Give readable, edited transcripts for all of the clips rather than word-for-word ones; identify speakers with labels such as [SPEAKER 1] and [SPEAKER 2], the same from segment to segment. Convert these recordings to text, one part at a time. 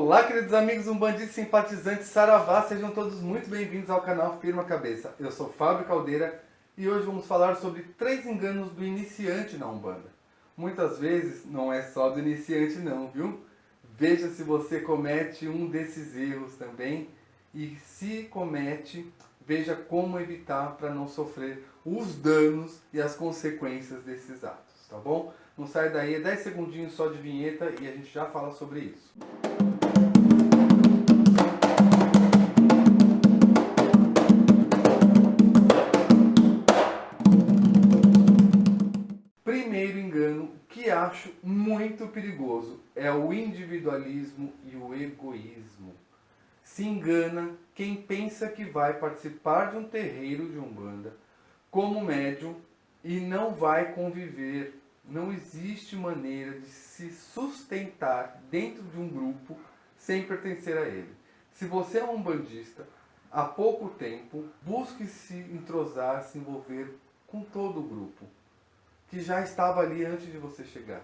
[SPEAKER 1] Olá, queridos amigos umbandistas, simpatizantes, saravá, sejam todos muito bem-vindos ao canal Firma Cabeça. Eu sou Fábio Caldeira e hoje vamos falar sobre 3 enganos do iniciante na Umbanda. Muitas vezes não é só do iniciante não, viu? Veja se você comete um desses erros também e se comete, veja como evitar para não sofrer os danos e as consequências desses atos, tá bom? Não sai daí, é 10 segundinhos só de vinheta e a gente já fala sobre isso. Primeiro engano que acho muito perigoso é o individualismo e o egoísmo. Se engana quem pensa que vai participar de um terreiro de Umbanda como médium e não vai conviver. Não existe maneira de se sustentar dentro de um grupo sem pertencer a ele. Se você é um umbandista, há pouco tempo, busque se entrosar, se envolver com todo o grupo que já estava ali antes de você chegar.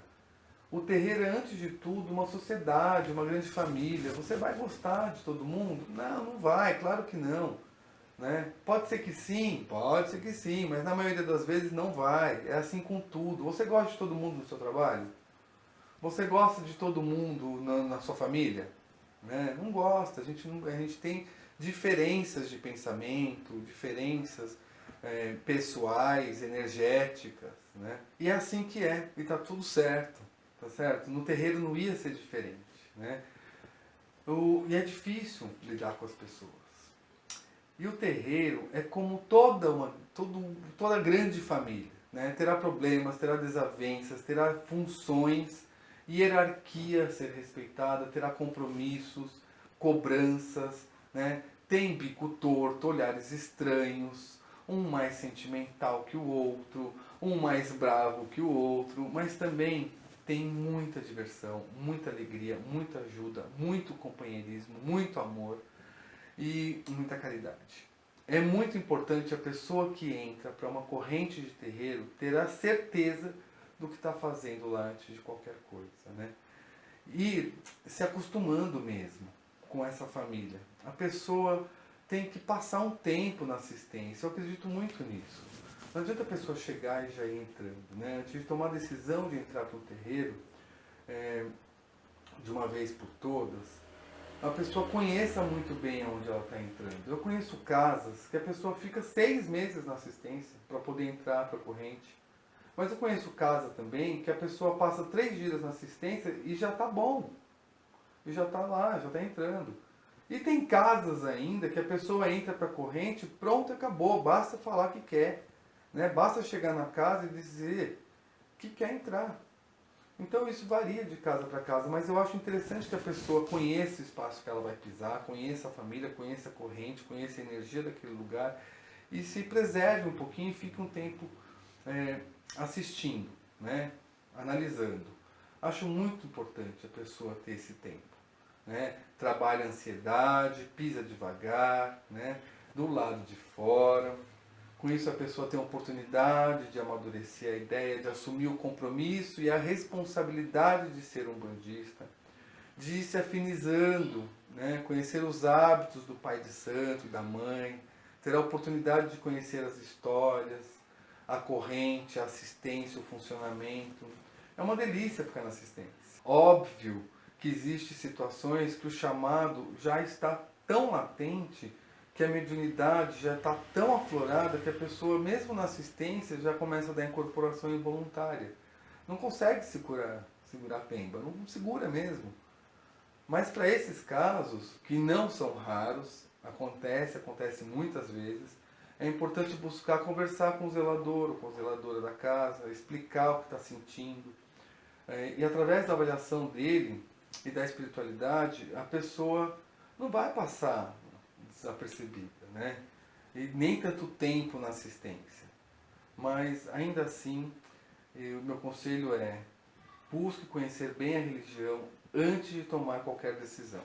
[SPEAKER 1] O terreiro é, antes de tudo, uma sociedade, uma grande família. Você vai gostar de todo mundo? Não, não vai, claro que não. Né? Pode ser que sim, mas na maioria das vezes não vai. É assim com tudo. Você gosta de todo mundo no seu trabalho? Você gosta de todo mundo na sua família? Né? Não gosta. A gente tem diferenças de pensamento, diferenças pessoais, energéticas. Né? E é assim que é. E tá tudo certo. Tá certo? No terreiro não ia ser diferente. Né? E é difícil lidar com as pessoas. E o terreiro é como toda grande família. Né? Terá problemas, terá desavenças, terá funções, hierarquia a ser respeitada, terá compromissos, cobranças, né? Tem bico torto, olhares estranhos, um mais sentimental que o outro, um mais bravo que o outro, mas também tem muita diversão, muita alegria, muita ajuda, muito companheirismo, muito amor e muita caridade. É muito importante a pessoa que entra para uma corrente de terreiro ter a certeza do que está fazendo lá antes de qualquer coisa, né? E se acostumando mesmo com essa família. A pessoa tem que passar um tempo na assistência, eu acredito muito nisso. Não adianta a pessoa chegar e já ir entrando, né? Antes de tomar a decisão de entrar para o terreiro, de uma vez por todas, a pessoa conheça muito bem aonde ela está entrando. Eu conheço casas que a pessoa fica 6 meses na assistência para poder entrar para a corrente. Mas eu conheço casa também que a pessoa passa 3 dias na assistência e já está bom. E já está lá, já está entrando. E tem casas ainda que a pessoa entra para a corrente, pronto, acabou. Basta falar que quer. Né? Basta chegar na casa e dizer que quer entrar. Então isso varia de casa para casa, mas eu acho interessante que a pessoa conheça o espaço que ela vai pisar, conheça a família, conheça a corrente, conheça a energia daquele lugar e se preserve um pouquinho e fique um tempo assistindo, né? Analisando. Acho muito importante a pessoa ter esse tempo. Né? Trabalha a ansiedade, pisa devagar, né? Do lado de fora. Com isso a pessoa tem a oportunidade de amadurecer a ideia, de assumir o compromisso e a responsabilidade de ser umbandista, de ir se afinizando, né? Conhecer os hábitos do pai de santo e da mãe, ter a oportunidade de conhecer as histórias, a corrente, a assistência, o funcionamento. É uma delícia ficar na assistência. Óbvio que existem situações que o chamado já está tão latente que a mediunidade já está tão aflorada que a pessoa, mesmo na assistência, já começa a dar incorporação involuntária. Não consegue segurar a pemba, não segura mesmo. Mas para esses casos, que não são raros, acontece muitas vezes, é importante buscar conversar com o zelador ou com a zeladora da casa, explicar o que está sentindo. E através da avaliação dele e da espiritualidade, a pessoa não vai passar desapercebida, né? E nem tanto tempo na assistência. Mas ainda assim, o meu conselho é: busque conhecer bem a religião antes de tomar qualquer decisão.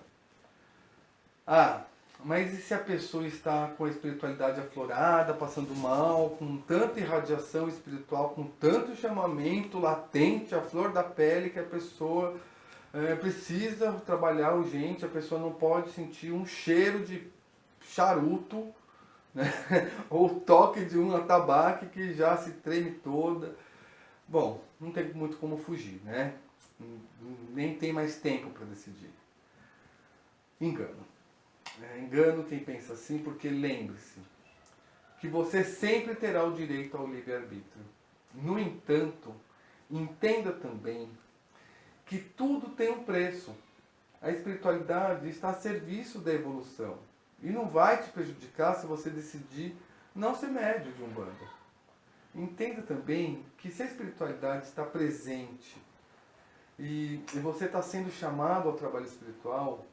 [SPEAKER 1] Mas e se a pessoa está com a espiritualidade aflorada, passando mal, com tanta irradiação espiritual, com tanto chamamento latente, à flor da pele, que a pessoa precisa trabalhar urgente, a pessoa não pode sentir um cheiro de charuto, né? Ou o toque de um atabaque que já se treme toda. Bom, não tem muito como fugir, né? Nem tem mais tempo para decidir. Engano. Engano quem pensa assim, porque lembre-se que você sempre terá o direito ao livre-arbítrio. No entanto, entenda também que tudo tem um preço. A espiritualidade está a serviço da evolução. E não vai te prejudicar se você decidir não ser médio de Umbanda. Entenda também que se a espiritualidade está presente e você está sendo chamado ao trabalho espiritual,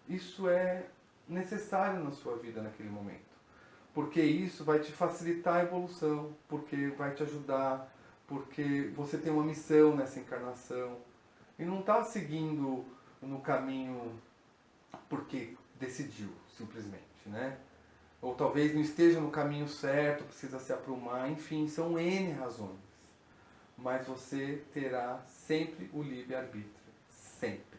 [SPEAKER 1] isso é necessário na sua vida naquele momento. Porque isso vai te facilitar a evolução, porque vai te ajudar, porque você tem uma missão nessa encarnação. E não está seguindo no caminho porque decidiu, simplesmente, né? Ou talvez não esteja no caminho certo, precisa se aprumar, enfim, são N razões. Mas você terá sempre o livre-arbítrio. Sempre.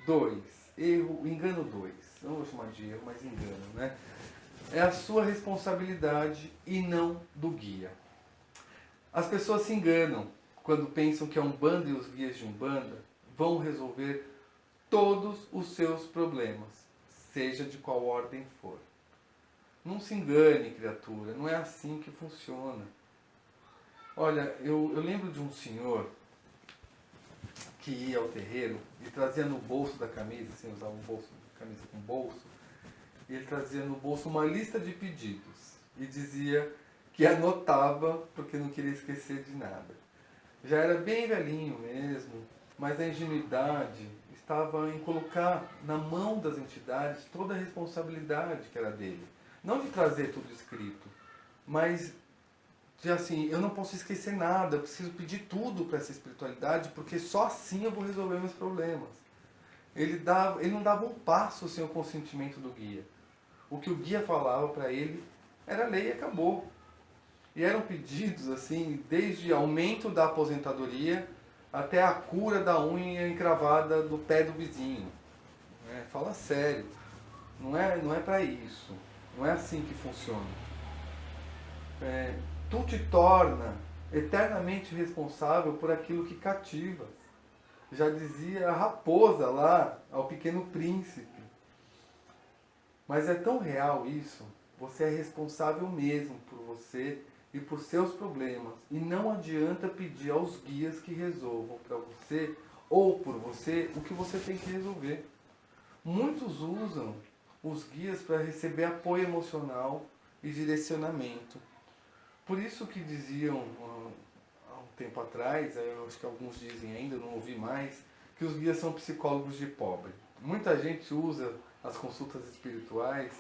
[SPEAKER 1] 2. Engano 2. Não vou chamar de erro, mas engano, né? É a sua responsabilidade e não do guia. As pessoas se enganam quando pensam que a Umbanda e os guias de Umbanda vão resolver todos os seus problemas, seja de qual ordem for. Não se engane, criatura, não é assim que funciona. Olha, eu lembro de um senhor que ia ao terreiro e trazia no bolso da camisa, assim, usava um bolso, camisa com bolso, e ele trazia no bolso uma lista de pedidos e dizia que anotava porque não queria esquecer de nada. Já era bem velhinho mesmo, mas a ingenuidade estava em colocar na mão das entidades toda a responsabilidade que era dele. Não de trazer tudo escrito, mas de assim, eu não posso esquecer nada, eu preciso pedir tudo para essa espiritualidade, porque só assim eu vou resolver meus problemas. Ele não dava um passo sem o consentimento do guia. O que o guia falava para ele era lei e acabou. E eram pedidos assim, desde aumento da aposentadoria até a cura da unha encravada do pé do vizinho. Fala sério, não é para isso, não é assim que funciona. Tu te torna eternamente responsável por aquilo que cativas. Já dizia a raposa lá ao Pequeno Príncipe. Mas é tão real isso, você é responsável mesmo por você e por seus problemas. E não adianta pedir aos guias que resolvam para você ou por você o que você tem que resolver. Muitos usam os guias para receber apoio emocional e direcionamento. Por isso que diziam há um tempo atrás, eu acho que alguns dizem ainda, não ouvi mais, que os guias são psicólogos de pobre. Muita gente usa as consultas espirituais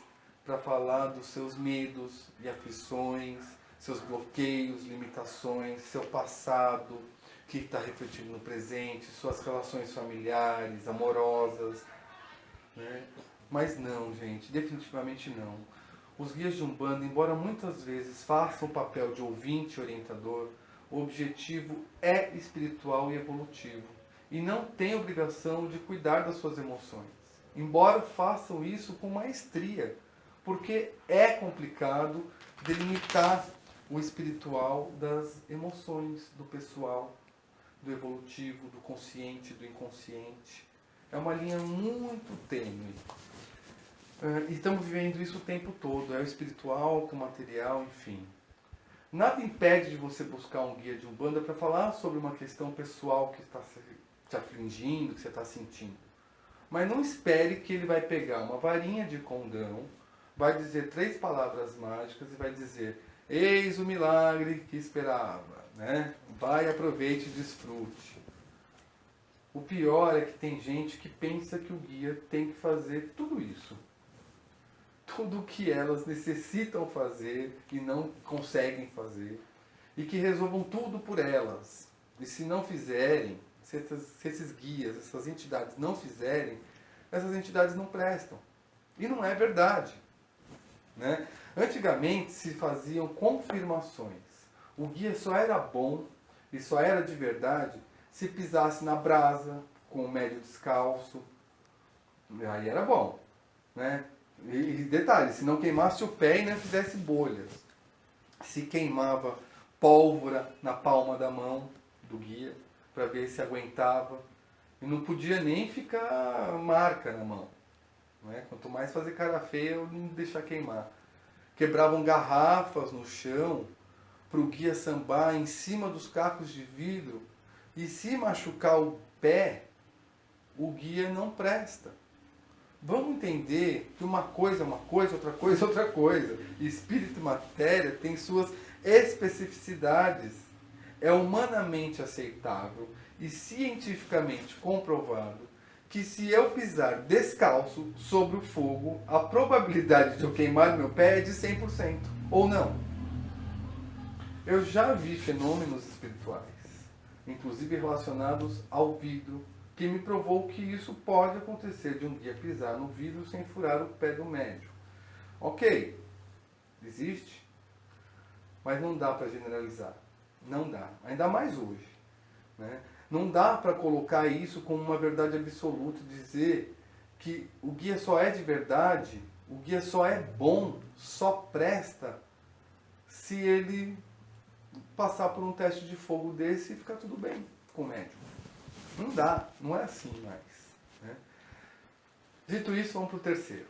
[SPEAKER 1] para falar dos seus medos e aflições, seus bloqueios, limitações, seu passado, que está refletindo no presente, suas relações familiares, amorosas, né? Mas não, gente, definitivamente não. Os guias de Umbanda, embora muitas vezes façam o papel de ouvinte e orientador, o objetivo é espiritual e evolutivo. E não tem obrigação de cuidar das suas emoções. Embora façam isso com maestria, porque é complicado delimitar o espiritual das emoções do pessoal, do evolutivo, do consciente, do inconsciente. É uma linha muito tênue. E estamos vivendo isso o tempo todo, é o espiritual com o material, enfim. Nada impede de você buscar um guia de Umbanda para falar sobre uma questão pessoal que está te afligindo, que você está sentindo. Mas não espere que ele vai pegar uma varinha de condão, vai dizer 3 palavras mágicas e vai dizer: eis o milagre que esperava, né? Vai, aproveite e desfrute. O pior é que tem gente que pensa que o guia tem que fazer tudo isso. Tudo o que elas necessitam fazer e não conseguem fazer. E que resolvam tudo por elas. E se não fizerem, se esses guias, essas entidades não fizerem, essas entidades não prestam. E não é verdade. Né? Antigamente se faziam confirmações. O guia só era bom e só era de verdade se pisasse na brasa, com o médio descalço, aí era bom, né? E detalhe, se não queimasse o pé e não fizesse bolhas. Se queimava pólvora na palma da mão do guia, para ver se aguentava. E não podia nem ficar marca na mão. Né? Quanto mais fazer cara feia, ou não deixar queimar. Quebravam garrafas no chão para o guia sambar em cima dos cacos de vidro. E se machucar o pé, o guia não presta. Vamos entender que uma coisa é uma coisa, outra coisa é outra coisa. Espírito e matéria têm suas especificidades. É humanamente aceitável e cientificamente comprovado que se eu pisar descalço sobre o fogo, a probabilidade de eu queimar meu pé é de 100%. Ou não. Eu já vi fenômenos espirituais, inclusive relacionados ao vidro, que me provou que isso pode acontecer de um guia pisar no vidro sem furar o pé do médium. Ok, existe, mas não dá para generalizar. Não dá, ainda mais hoje. Né? Não dá para colocar isso como uma verdade absoluta, dizer que o guia só é de verdade, o guia só é bom, só presta se ele passar por um teste de fogo desse e ficar tudo bem com o médium. Não dá, não é assim mais. Né? Dito isso, vamos para o terceiro.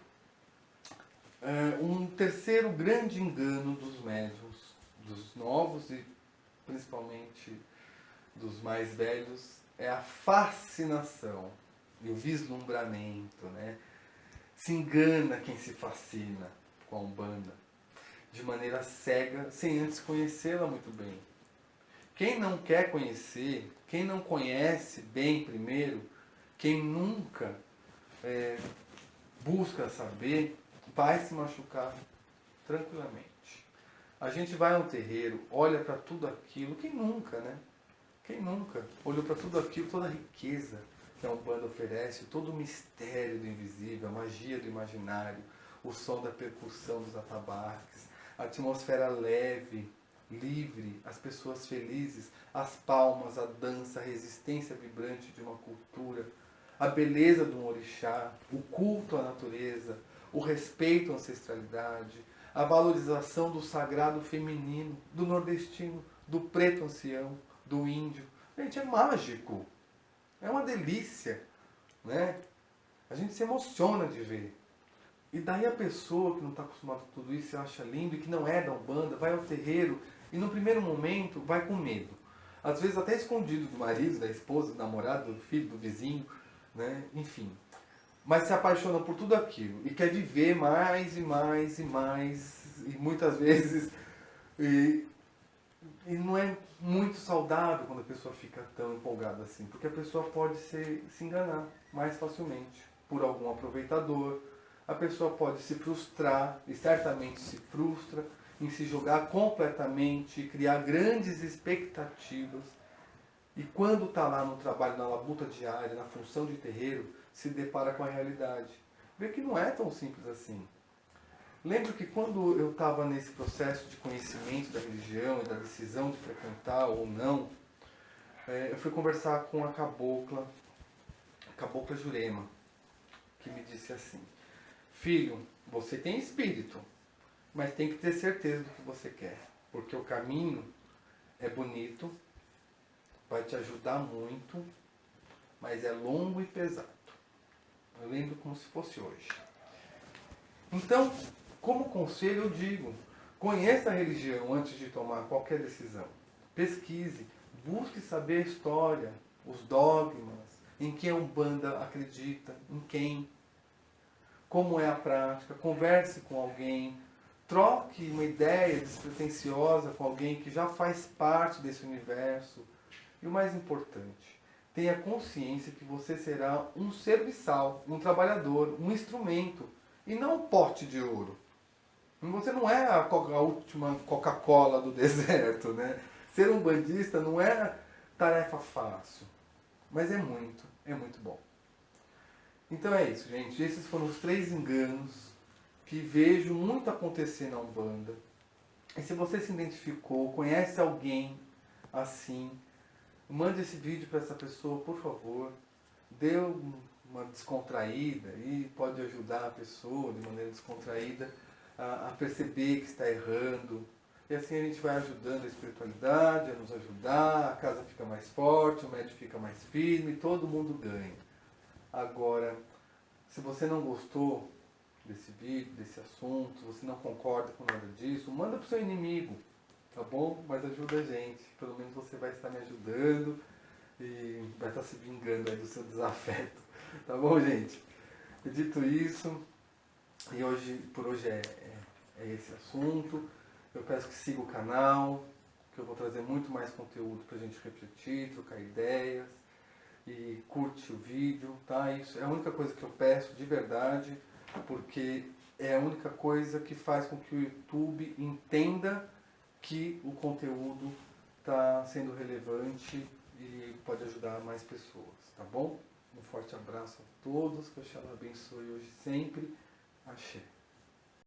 [SPEAKER 1] Um terceiro grande engano dos médiuns, dos novos e principalmente dos mais velhos, é a fascinação e o vislumbramento. Né? Se engana quem se fascina com a Umbanda de maneira cega, sem antes conhecê-la muito bem. Quem não quer conhecer, quem não conhece bem primeiro, quem nunca busca saber, vai se machucar tranquilamente. A gente vai a um terreiro, olha para tudo aquilo, quem nunca, né? Quem nunca olhou para tudo aquilo, toda a riqueza que a Umbanda oferece, todo o mistério do invisível, a magia do imaginário, o som da percussão dos atabaques, a atmosfera leve, livre, as pessoas felizes, as palmas, a dança, a resistência vibrante de uma cultura, a beleza de um orixá, o culto à natureza, o respeito à ancestralidade, a valorização do sagrado feminino, do nordestino, do preto ancião, do índio. Gente, é mágico. É uma delícia. Né? A gente se emociona de ver. E daí a pessoa que não está acostumada com tudo isso e acha lindo e que não é da Umbanda, vai ao terreiro e no primeiro momento vai com medo. Às vezes até escondido do marido, da esposa, do namorado, do filho, do vizinho, né? Enfim. Mas se apaixona por tudo aquilo e quer viver mais e mais e mais e muitas vezes e não é muito saudável quando a pessoa fica tão empolgada assim, porque a pessoa pode se enganar mais facilmente por algum aproveitador. A pessoa pode se frustrar, e certamente se frustra, em se jogar completamente, criar grandes expectativas. E quando está lá no trabalho, na labuta diária, na função de terreiro, se depara com a realidade. Vê que não é tão simples assim. Lembro que quando eu estava nesse processo de conhecimento da religião e da decisão de frequentar ou não, eu fui conversar com a cabocla Jurema, que me disse assim: filho, você tem espírito, mas tem que ter certeza do que você quer, porque o caminho é bonito, vai te ajudar muito, mas é longo e pesado. Eu lembro como se fosse hoje. Então, como conselho eu digo, conheça a religião antes de tomar qualquer decisão. Pesquise, busque saber a história, os dogmas, em quem a Umbanda acredita, em quem, como é a prática, converse com alguém, troque uma ideia despretensiosa com alguém que já faz parte desse universo. E o mais importante, tenha consciência que você será um serviçal, um trabalhador, um instrumento, e não um pote de ouro. Você não é a última Coca-Cola do deserto, né? Ser um bandista não é tarefa fácil, mas é muito bom. Então é isso, gente. Esses foram os 3 enganos que vejo muito acontecer na Umbanda. E se você se identificou, conhece alguém assim, mande esse vídeo para essa pessoa, por favor. dê uma descontraída e pode ajudar a pessoa de maneira descontraída a perceber que está errando. E assim a gente vai ajudando a espiritualidade a nos ajudar, a casa fica mais forte, o médico fica mais firme, todo mundo ganha. Agora, se você não gostou desse vídeo, desse assunto, se você não concorda com nada disso, manda pro seu inimigo, tá bom? Mas ajuda a gente, pelo menos você vai estar me ajudando e vai estar se vingando aí do seu desafeto, tá bom, gente? E dito isso, e por hoje é esse assunto. Eu peço que siga o canal, que eu vou trazer muito mais conteúdo pra gente refletir, trocar ideias. E curte o vídeo, tá? Isso é a única coisa que eu peço de verdade, porque é a única coisa que faz com que o YouTube entenda que o conteúdo está sendo relevante e pode ajudar mais pessoas, tá bom? Um forte abraço a todos, que o Oxalá abençoe hoje e sempre. Axé.